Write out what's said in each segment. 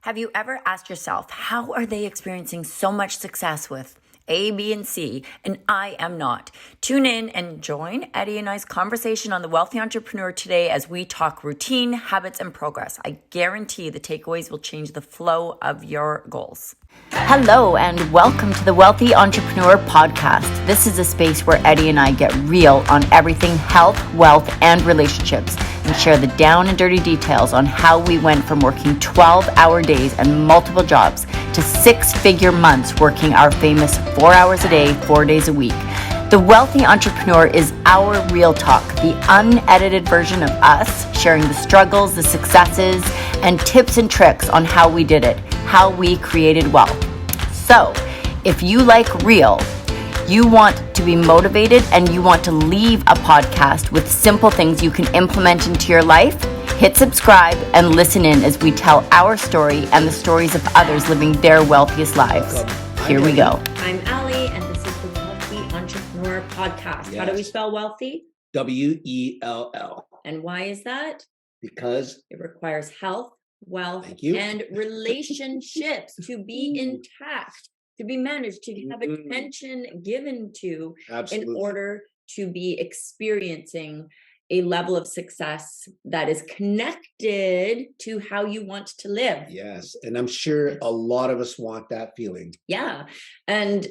Have you ever asked yourself, how are they experiencing so much success with A, B, and C, and I am not? Tune in and join Eddie and I's conversation on The Wealthy Entrepreneur today as we talk routine, habits, and progress. I guarantee the takeaways will change the flow of your goals. Hello, and welcome to the Wealthy Entrepreneur Podcast. This is a space where Eddie and I get real on everything health, wealth, and relationships, and share the down and dirty details on how we went from working 12-hour days and multiple jobs to six-figure months working our famous 4 hours a day, 4 days a week. The Wealthy Entrepreneur is our real talk, the unedited version of us sharing the struggles, the successes, and tips and tricks on how we did it, how we created wealth. So, if you like real, you want to be motivated, and you want to leave a podcast with simple things you can implement into your life, hit subscribe and listen in as we tell our story and the stories of others living their wealthiest lives. Here we go. I'm Allie, and this is the Wealthy Entrepreneur Podcast. Yes. How do we spell wealthy? W-E-L-L. And why is that? Because it requires health, wealth, and relationships to be intact, to be managed, to have attention given to. Absolutely. In order to be experiencing a level of success that is connected to how you want to live. Yes. And I'm sure a lot of us want that feeling. Yeah. And,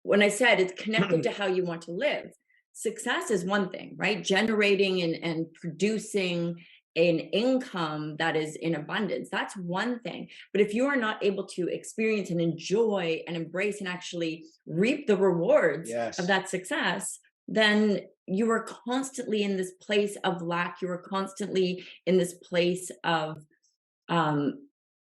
when I said it's connected to how you want to live, success is one thing, right? Generating and producing an income that is in abundance, that's one thing. But if you are not able to experience and enjoy and embrace and actually reap the rewards of that success, then you are constantly in this place of lack. You are constantly in this place of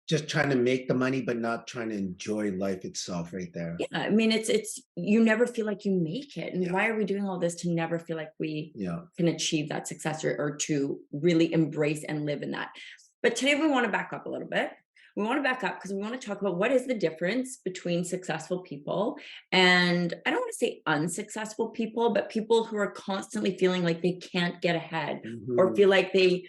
just trying to make the money, but not trying to enjoy life itself right there. Yeah. I mean, it's you never feel like you make it. And why are we doing all this to never feel like we can achieve that success or to really embrace and live in that? But today we want to back up a little bit. We want to back up because we want to talk about what is the difference between successful people and, I don't want to say unsuccessful people, but people who are constantly feeling like they can't get ahead or feel like they,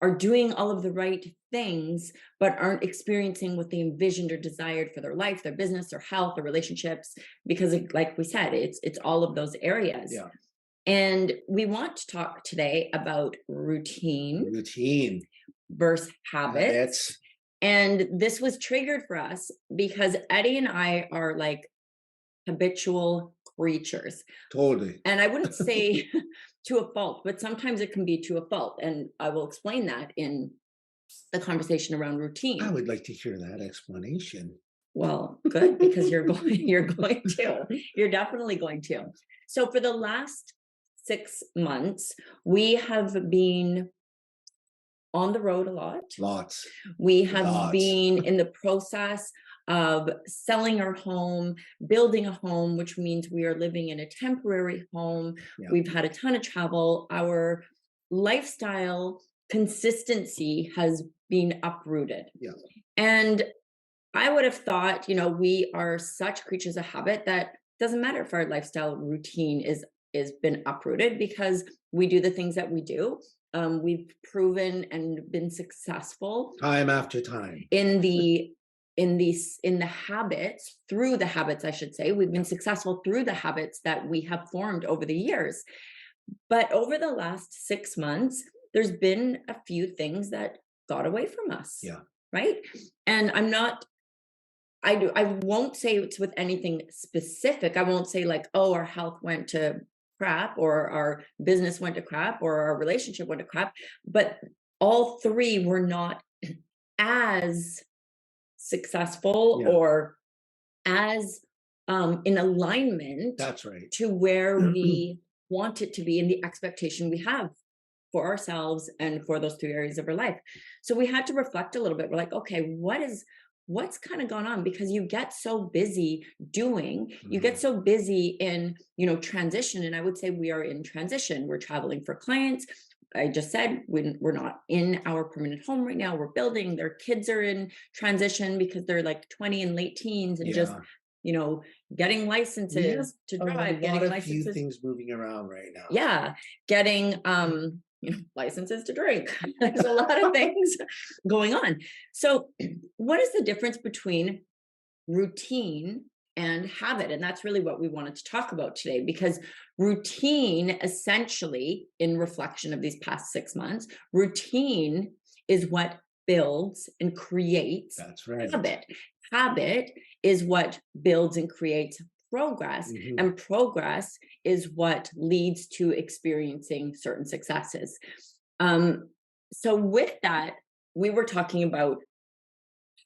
are doing all of the right things, but aren't experiencing what they envisioned or desired for their life, their business, their health, their relationships, because like we said, it's all of those areas. Yeah. And we want to talk today about routine versus habits. And this was triggered for us because Eddie and I are like habitual creatures. Totally. And I wouldn't say to a fault, but sometimes it can be to a fault. And I will explain that in the conversation around routine. I would like to hear that explanation. Well, good, because you're definitely going to. So for the last 6 months, we have been on the road a lot. Lots. We have been in the process of selling our home, building a home, which means we are living in a temporary home. Yeah. We've had a ton of travel. Our lifestyle consistency has been uprooted. Yeah. And I would have thought, we are such creatures of habit that it doesn't matter if our lifestyle routine is been uprooted because we do the things that we do. We've proven and been successful time after time in the habits, through the habits, I should say. We've been successful through the habits that we have formed over the years. But over the last 6 months, there's been a few things that got away from us. Yeah. Right. And I won't say it's with anything specific. I won't say like, oh, our health went to crap or our business went to crap or our relationship went to crap. But all three were not as successful or as in alignment. That's right. To where we want it to be and the expectation we have for ourselves and for those 3 areas of our life. So we had to reflect a little bit. We're like, okay, what's kind of gone on? Because you get so busy doing, you get so busy in, transition. And I would say we are in transition. We're traveling for clients. I just said we're not in our permanent home right now. We're building. Their kids are in transition because they're like 20 and late teens and just, getting licenses to drive. A lot of few things moving around right now. Yeah, getting licenses to drink. There's a lot of things going on. So, what is the difference between routine and habit? And that's really what we wanted to talk about today, because routine, essentially, in reflection of these past 6 months, routine is what builds and creates That's right. habit. Habit is what builds and creates progress, and progress is what leads to experiencing certain successes. So, with that, we were talking about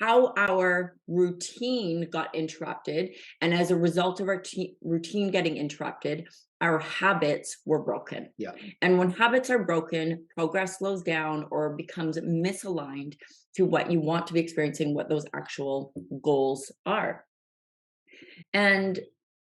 how our routine got interrupted. And as a result of our routine getting interrupted, our habits were broken. Yeah. And when habits are broken, progress slows down or becomes misaligned to what you want to be experiencing, what those actual goals are. And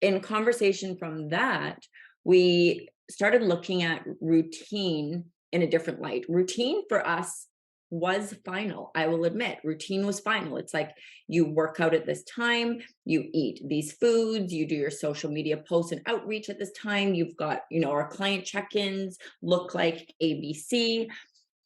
in conversation from that, we started looking at routine in a different light. Routine for us was final. I will admit, routine was final. It's like you work out at this time, you eat these foods, you do your social media posts and outreach at this time. You've got, our client check-ins look like ABC.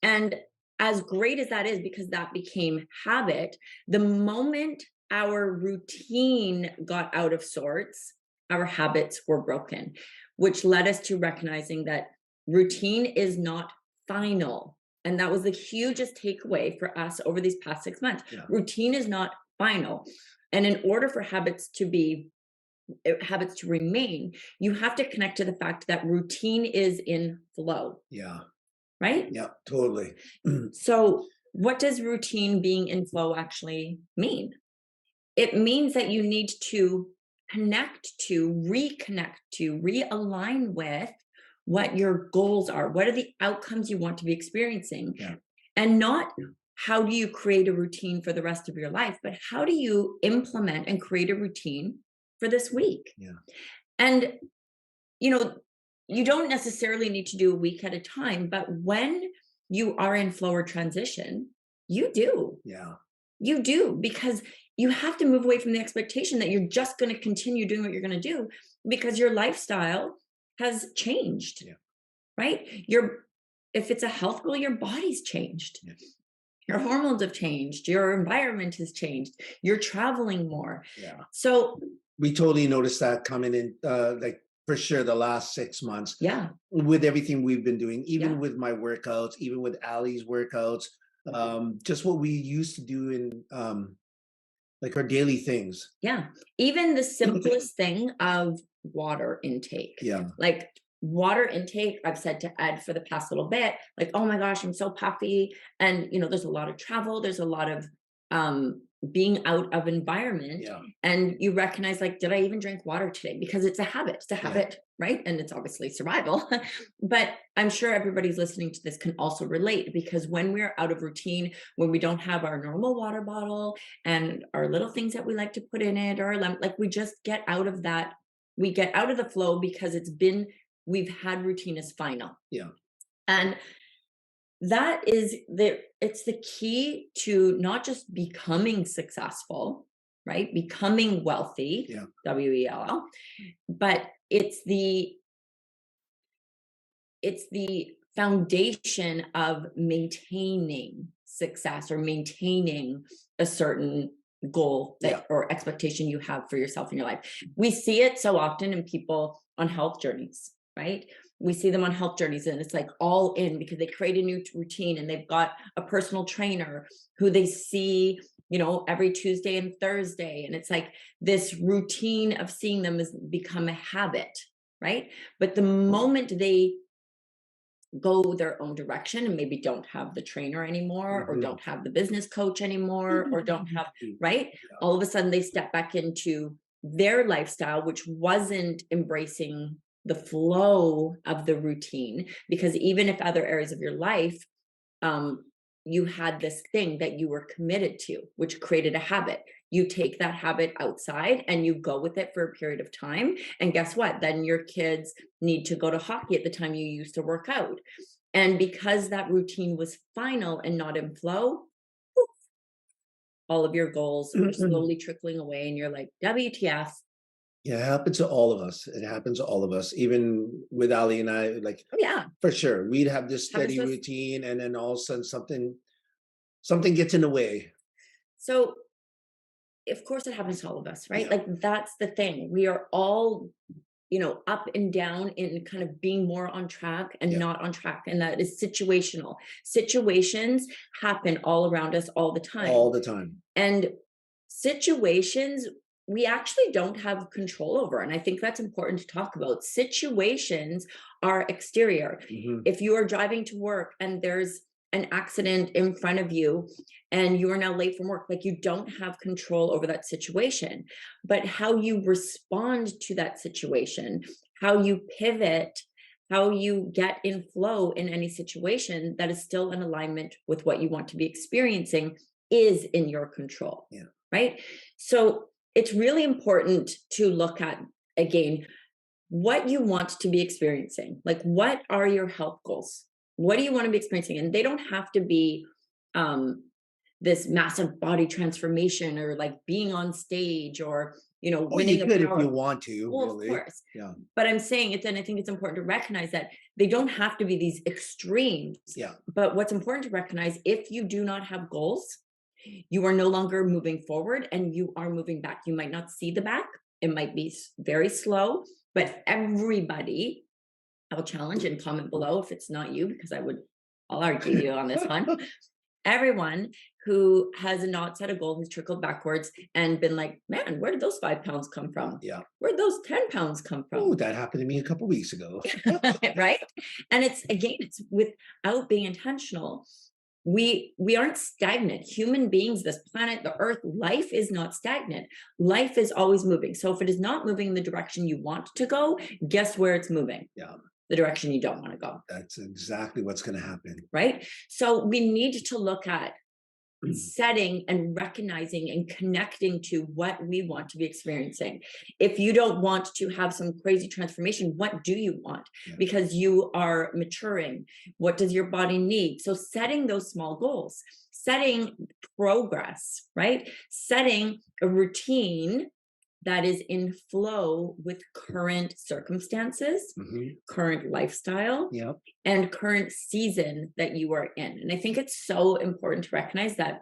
And as great as that is, because that became habit, the moment our routine got out of sorts, our habits were broken, which led us to recognizing that routine is not final. And that was the hugest takeaway for us over these past 6 months. Yeah. Routine is not final. And in order for habits to remain, you have to connect to the fact that routine is in flow. Yeah. Right? Yeah, totally. So, what does routine being in flow actually mean? It means that you need to connect to, reconnect to, realign with what your goals are. What are the outcomes you want to be experiencing? Yeah. And not how do you create a routine for the rest of your life, but how do you implement and create a routine for this week? Yeah. And, you don't necessarily need to do a week at a time, but when you are in flow or transition, you do. Yeah. You do, because you have to move away from the expectation that you're just going to continue doing what you're going to do, because your lifestyle has changed. Yeah. Right? If it's a health goal, your body's changed. Yeah. Your hormones have changed. Your environment has changed. You're traveling more. Yeah. So we totally noticed that coming in, like for sure, the last 6 months. Yeah. With everything we've been doing, even Yeah. with my workouts, even with Ali's workouts, just what we used to do in like our daily things. Yeah. Even the simplest thing of water intake. Yeah. Like water intake, I've said to Ed for the past little bit, like, oh my gosh, I'm so puffy. And, there's a lot of travel. There's a lot of being out of environment. Yeah. And you recognize, like, did I even drink water today? Because it's a habit. It's a habit, right? And it's obviously survival. But I'm sure everybody's listening to this can also relate, because when we're out of routine, when we don't have our normal water bottle and our little things that we like to put in it, or like we just get out of that. We get out of the flow because we've had routine as final. Yeah. And that is it's the key to not just becoming successful, right? Becoming wealthy, Yeah. WELL, but it's the foundation of maintaining success or maintaining a certain goal or expectation you have for yourself in your life. We see it so often in people on health journeys, right? We see them on health journeys and it's like all in because they create a new routine and they've got a personal trainer who they see, every Tuesday and Thursday. And it's like this routine of seeing them has become a habit, right? But the moment they go their own direction and maybe don't have the trainer anymore or don't have the business coach anymore or don't have, right? Yeah. All of a sudden they step back into their lifestyle, which wasn't embracing the flow of the routine. Because even if other areas of your life, you had this thing that you were committed to, which created a habit. You take that habit outside and you go with it for a period of time. And guess what? Then your kids need to go to hockey at the time you used to work out. And because that routine was final and not in flow, all of your goals are slowly trickling away and you're like, WTF, Yeah, it happens to all of us. It happens to all of us. Even with Ali and I, like Oh yeah, for sure, we'd have this happens steady to us. routine, and then all of a sudden something gets in the way. So of course it happens to all of us, right? Yeah, Like that's the thing. We are all, up and down in kind of being more on track and yeah, not on track. And that is situational. Situations happen all around us all the time. all the time. And situations we actually don't have control over. And I think that's important to talk about. Situations are exterior. Hmm. If you are driving to work and there's an accident in front of you and you are now late from work, like you don't have control over that situation. But how you respond to that situation, how you pivot, how you get in flow in any situation that is still in alignment with what you want to be experiencing is in your control. Yeah, Right. So it's really important to look at, again, what you want to be experiencing. Like, what are your health goals? What do you want to be experiencing? And they don't have to be um, this massive body transformation or like being on stage or, oh, you winning a could if you power. want to, Well, of really. course. Yeah, But I'm saying it, and I think it's important to recognize that they don't have to be these extremes. yeah, But what's important to recognize, if you do not have goals, you are no longer moving forward and you are moving back. You might not see the back. It might be very slow, but everybody, I will challenge and comment below if it's not you, because I'll argue you on this one. Everyone who has not set a goal has trickled backwards and been like, man, where did those 5 pounds come from? yeah. Where'd those 10 pounds come Oh, from? that happened to me a couple weeks ago. Right. And it's without being intentional. We aren't stagnant. Human beings, this planet, the earth, life is not stagnant. Life is always moving. So if it is not moving in the direction you want to go, guess where it's moving? Yeah, The direction you don't want to go. that's exactly what's going to happen. Right. So we need to look at setting and recognizing and connecting to what we want to be experiencing. If you don't want to have some crazy transformation, what do you want? Yeah. Because you are maturing. What does your body need? So setting those small goals, setting progress, right? Setting a routine that is in flow with current circumstances, Hmm. current lifestyle, Yep. and current season that you are in. And I think it's so important to recognize that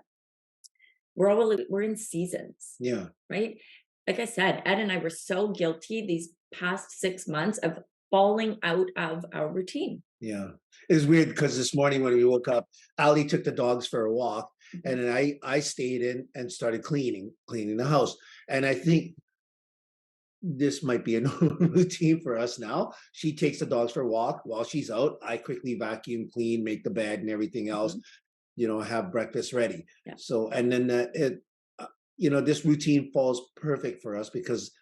we're in seasons, Yeah. right? Like I said, Ed and I were so guilty these past 6 months of falling out of our routine. Yeah. It was weird because this morning when we woke up, Ali took the dogs for a walk, and then I stayed in and started cleaning the house. And I think this might be a normal routine for us now. She takes the dogs for a walk while she's out. I quickly vacuum, clean, make the bed and everything else, Mhm. have breakfast ready. Yeah. So, and then this routine falls perfect for us because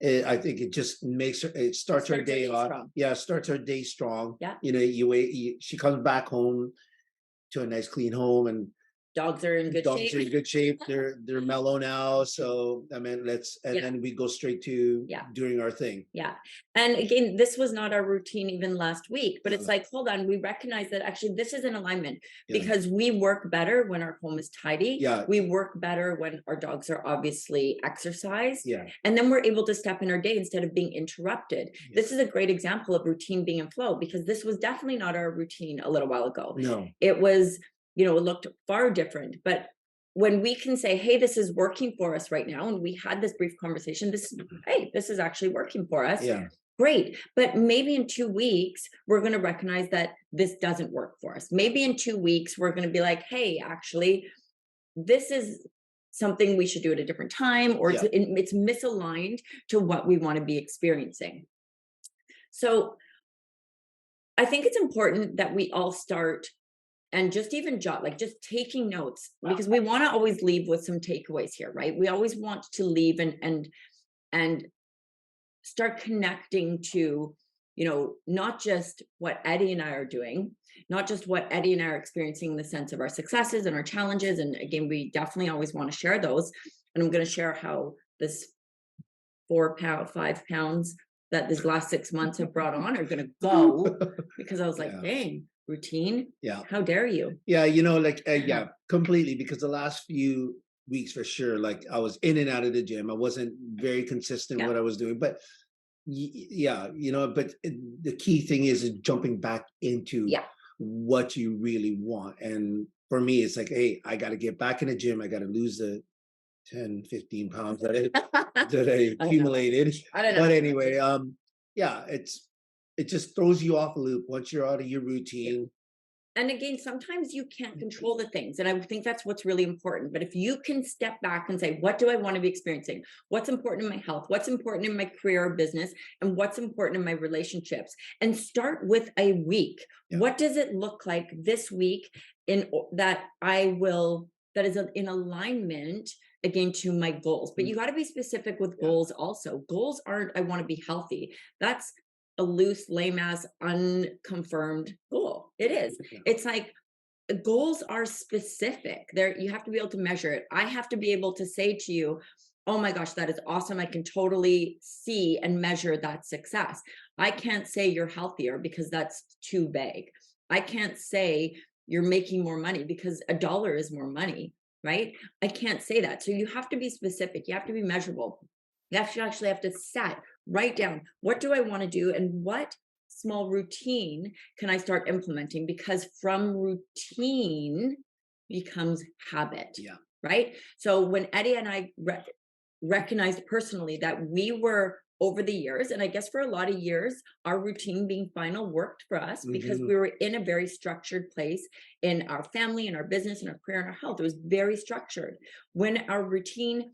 I think it just it starts her Starts our day day off. strong. Yeah, starts her day strong. Yeah. You wait, she comes back home to a nice clean home, and Dogs are in good dogs are in shape. good shape. They're mellow now. So I mean, Yeah. then we go straight to Yeah. doing our thing. Yeah. And again, this was not our routine even last week, but it's Uh, like, hold on, we recognize that actually this is in alignment Yeah. because we work better when our home is tidy. Yeah. We work better when our dogs are obviously exercised. Yeah. And then we're able to step in our day instead of being interrupted. Yeah. This is a great example of routine being in flow because this was definitely not our routine a little while ago. No. It was, it looked far different, but when we can say, hey, this is working for us right now, and we had this brief conversation, this is actually working for us. Yeah. Great. But maybe in 2 weeks, we're going to recognize that this doesn't work for us. Maybe in 2 weeks, we're going to be like, hey, actually, this is something we should do at a different time, or Yeah. it's misaligned to what we want to be experiencing. So I think it's important that we all start and just even just taking notes, because we want to always leave with some takeaways here, right? We always want to leave and start connecting to, not just what Eddie and I are doing, not just what Eddie and I are experiencing in the sense of our successes and our challenges. And again, we definitely always want to share those. And I'm going to share how this 5 pounds that these last 6 months have brought on are going to go, because I was like, Yeah. dang, routine. Yeah. How dare you? Yeah. Completely. Because weeks for sure. Like I was in and out of the gym. I wasn't very consistent Yeah. what I was doing, but yeah, but the key thing is jumping back into Yeah. what you really want. And for me, it's like, hey, I got to get back in the gym. I got to lose the 10, 15 pounds that I I don't know. accumulated. I don't know. But anyway, yeah, it just throws you off a loop once you're out of your routine. And again, sometimes you can't control the things. And I think that's what's really important. But if you can step back and say, what do I want to be experiencing? What's important in my health? What's important in my career or business? And what's important in my relationships? And start with a week. Yeah. What does it look like this week that is in alignment again to my goals? But you got to be specific with goals also. Goals aren't, I want to be healthy. That's a loose, lame ass, unconfirmed goal. It is. Yeah. It's like goals are specific. There, you have to be able to measure it. I have to be able to say to you, oh my gosh, that is awesome. I can totally see and measure that success. I can't say you're healthier because that's too vague. I can't say you're making more money because a dollar is more money, right? I can't say that. So you have to be specific. You have to be measurable. You actually have to write down, what do I want to do and what small routine can I start implementing? Because from routine becomes habit, right? So when Eddie and I recognized personally that we were over the years, and I guess for a lot of years, our routine being final worked for us because we were in a very structured place in our family, in our business, in our career, and our health. It was very structured. When our routine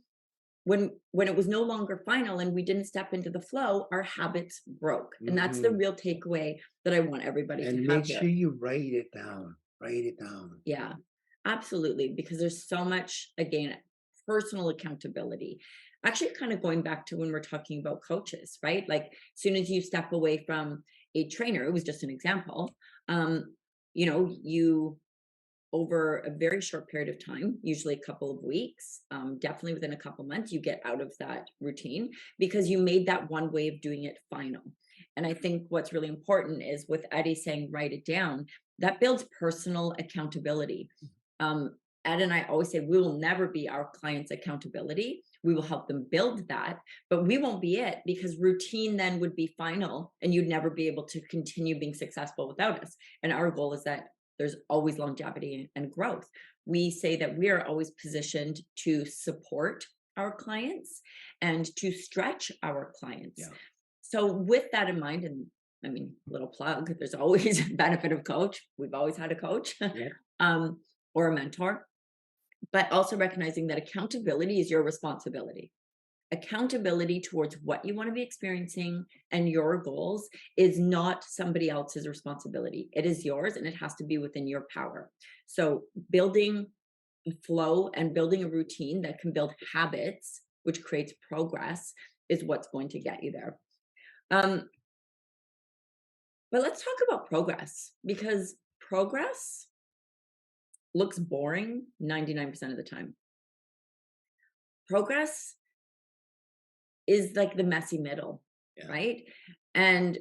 when it was no longer final and we didn't step into the flow, our habits broke. And that's the real takeaway that I want everybody to have. And make sure you write it down. Write it down. Yeah, absolutely. Because there's so much, again, personal accountability. Actually, kind of going back to when we're talking about coaches, right? Like as soon as you step away from a trainer, it was just an example, you over a very short period of time, usually a couple of weeks, definitely within a couple months, you get out of that routine because you made that one way of doing it final. And I think what's really important is with Eddie saying, write it down, that builds personal accountability. Ed and I always say, we will never be our clients' accountability. We will help them build that, but we won't be it because routine then would be final and you'd never be able to continue being successful without us. And our goal is that there's always longevity and growth. We say that we are always positioned to support our clients and to stretch our clients. Yeah. So with that in mind, and I mean, little plug, there's always a benefit of coach. We've always had a coach or a mentor, but also recognizing that accountability is your responsibility. Accountability towards what you want to be experiencing and your goals is not somebody else's responsibility. It is yours and it has to be within your power. So building flow and building a routine that can build habits, which creates progress, is what's going to get you there. But let's talk about progress, because progress looks boring 99% of the time. Progress is like the messy middle, right? And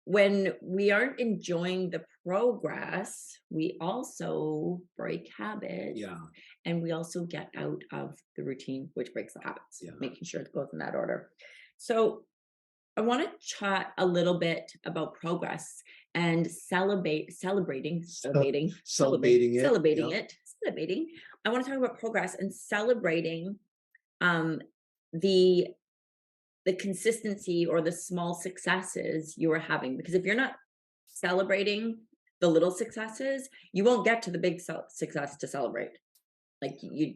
when we aren't enjoying the progress, we also break habits. Yeah. And we also get out of the routine, which breaks the habits, making sure it goes in that order. So I want to chat a little bit about progress and celebrating it. I want to talk about progress and celebrating the consistency or the small successes you are having. Because if you're not celebrating the little successes, you won't get to the big success to celebrate. Like you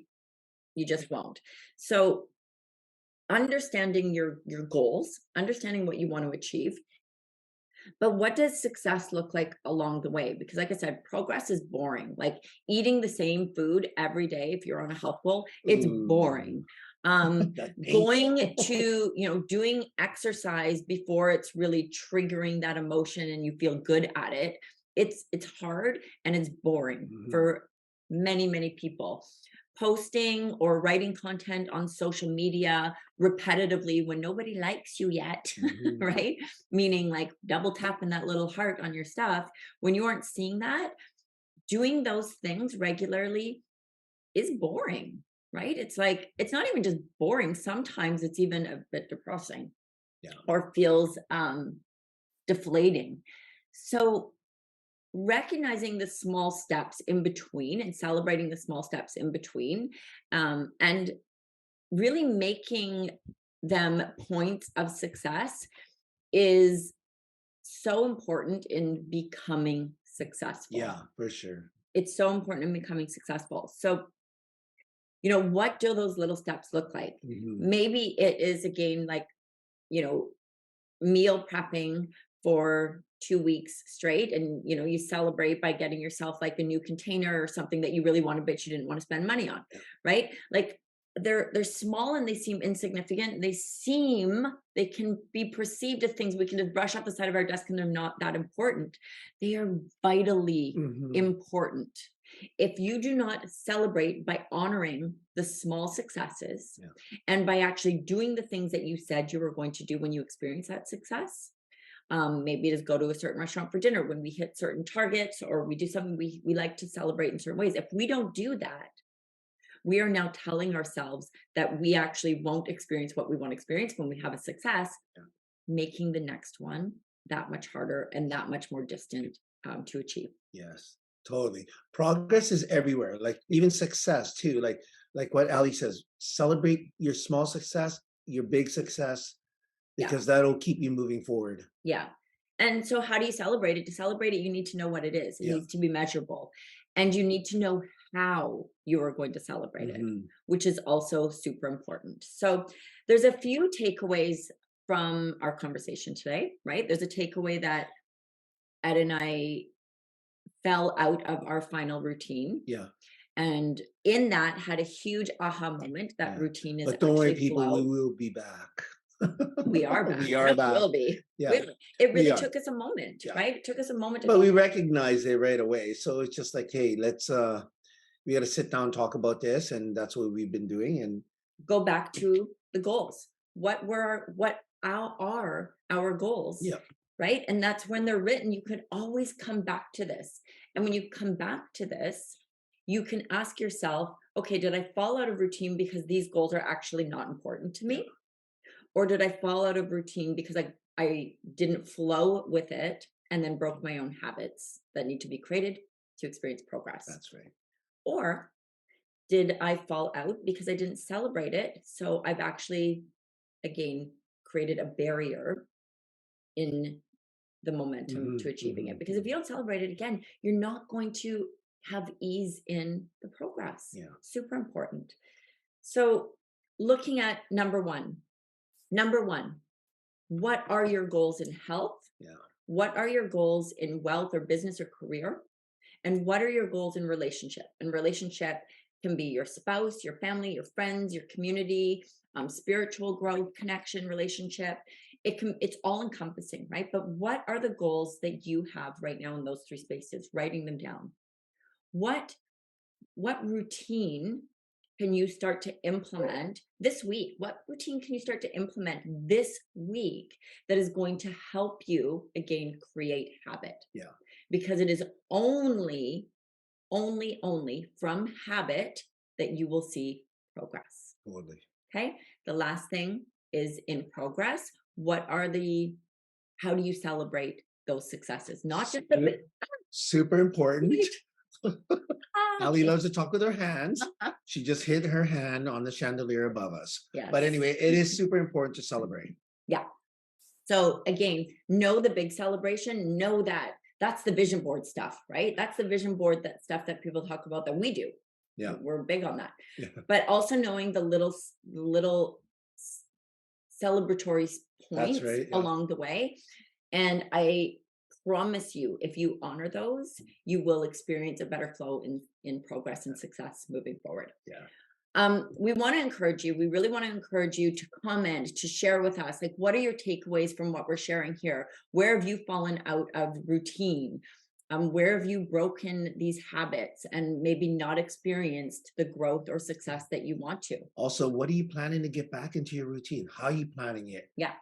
just won't. So understanding your goals, understanding what you want to achieve. But what does success look like along the way? Because like I said, progress is boring. Like eating the same food every day, if you're on a health goal, it's boring. Going to, doing exercise before it's really triggering that emotion and you feel good at it. It's hard and it's boring for many, many people. Posting or writing content on social media repetitively when nobody likes you yet, right? Meaning like double tapping that little heart on your stuff. When you aren't seeing that, doing those things regularly is boring, right? It's like, it's not even just boring. Sometimes it's even a bit depressing Yeah. or feels deflating. So recognizing the small steps in between and celebrating the small steps in between, and really making them points of success is so important in becoming successful. Yeah, for sure. It's so important in becoming successful. So, what do those little steps look like? Mhm. Maybe it is, again, like, you know, meal prepping for 2 weeks straight, and you celebrate by getting yourself like a new container or something that you really wanted but you didn't want to spend money on. Yeah. Right? Like, they're small and they seem insignificant. They can be perceived as things we can just brush off the side of our desk and they're not that important. They are vitally Mhm. important. If you do not celebrate by honoring the small successes, Yeah. and by actually doing the things that you said you were going to do when you experience that success, maybe it is go to a certain restaurant for dinner when we hit certain targets, or we do something we like to celebrate in certain ways. If we don't do that, we are now telling ourselves that we actually won't experience what we want to experience when we have a success, Yeah. making the next one that much harder and that much more distant to achieve. Yes, totally. Progress is everywhere, like even success too. Like what Ali says, celebrate your small success, your big success, Yeah. because that'll keep you moving forward. Yeah. And so how do you celebrate it? To celebrate it, you need to know what it is. It Yeah. needs to be measurable. And you need to know how you are going to celebrate it, Mhm. which is also super important. So there's a few takeaways from our conversation today, right? There's a takeaway that Ed and I fell out of our final routine. Yeah. And in that had a huge aha moment that Yeah. routine is But don't worry, actually people, we flow. will be back. We are back. We are back. Will be. Yeah, It we really are. took us a moment, Yeah. right? It took us a moment to But we go, recognize it right away. So it's just like, hey, let's we gotta sit down, talk about this, and that's what we've been doing. And go back to the goals. What are our goals? yeah, Right? And that's when they're written. You can always come back to this. And when you come back to this, you can ask yourself, okay, did I fall out of routine because these goals are actually not important to me? Or did I fall out of routine because I didn't flow with it and then broke my own habits that need to be created to experience progress? that's right. Or did I fall out because I didn't celebrate it? So I've actually, again, created a barrier in the momentum to Mhm, achieving it. mhm, Because if you mhm. don't celebrate it, again, you're not going to have ease in the progress. Yeah, Super important. So, looking at number one, what are your goals in health? yeah, What are your goals in wealth or business or career? And what are your goals in relationship? And relationship can be your spouse, your family, your friends, your community, spiritual growth, connection, relationship. It's all encompassing, right? But what are the goals that you have right now in those three spaces? Writing them down. What what routine can you start to implement this week? What routine can you start to implement this week that is going to help you again create habit? yeah, Because it is only from habit that you will see progress. totally. Okay. The last thing is in progress. How do you celebrate those successes? Not just the Super, super important. Ali okay. loves to talk with her hands. She just hit her hand on the chandelier above us. Yes. But anyway, it is super important to celebrate. Yeah. So again, know the big celebration, know that that's the vision board stuff, right? That's the vision board, that stuff that people talk about that we do. Yeah, We're big on that. yeah, But also knowing the little celebratory that's points right. Yeah, along the way. And I promise you, if you honor those, you will experience a better flow in progress and success moving forward. yeah. We want to encourage you. We really want to encourage you to comment, to share with us. Like, what are your takeaways from what we're sharing here? Where have you fallen out of routine? Where have you broken these habits and maybe not experienced the growth or success that you want to? Also, what are you planning to get back into your routine? How are you planning it? Yeah,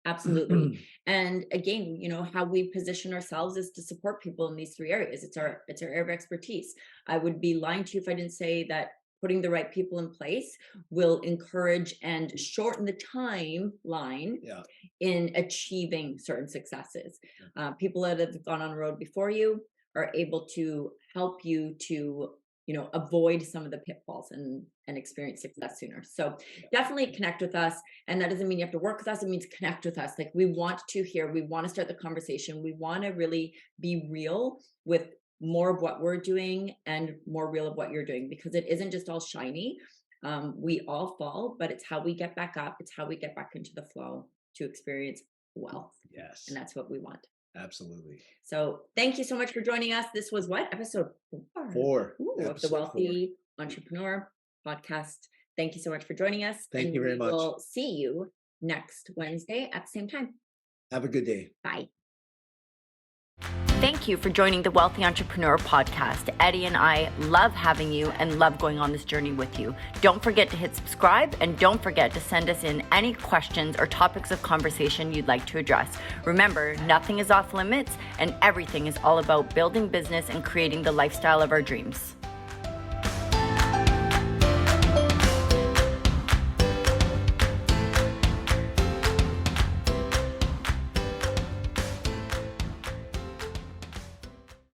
absolutely. And again, how we position ourselves is to support people in these three areas. It's our area of expertise. I would be lying to you if I didn't say that putting the right people in place will encourage and shorten the timeline in achieving certain successes. People that have gone on the road before you are able to help you to avoid some of the pitfalls and experience success sooner. So definitely connect with us. And that doesn't mean you have to work with us. It means connect with us. Like, we want to hear, we want to start the conversation. We want to really be real with more of what we're doing and more real of what you're doing, because it isn't just all shiny. We all fall, but it's how we get back up. It's how we get back into the flow to experience wealth. Yes. And that's what we want. Absolutely. So thank you so much for joining us. This was what? Episode 4. Of the Wealthy Entrepreneur Podcast. Thank you so much for joining us. Thank you very much. We'll see you next Wednesday at the same time. Have a good day. Bye. Thank you for joining the Wealthy Entrepreneur Podcast. Eddie and I love having you and love going on this journey with you. Don't forget to hit subscribe, and don't forget to send us in any questions or topics of conversation you'd like to address. Remember, nothing is off limits, and everything is all about building business and creating the lifestyle of our dreams.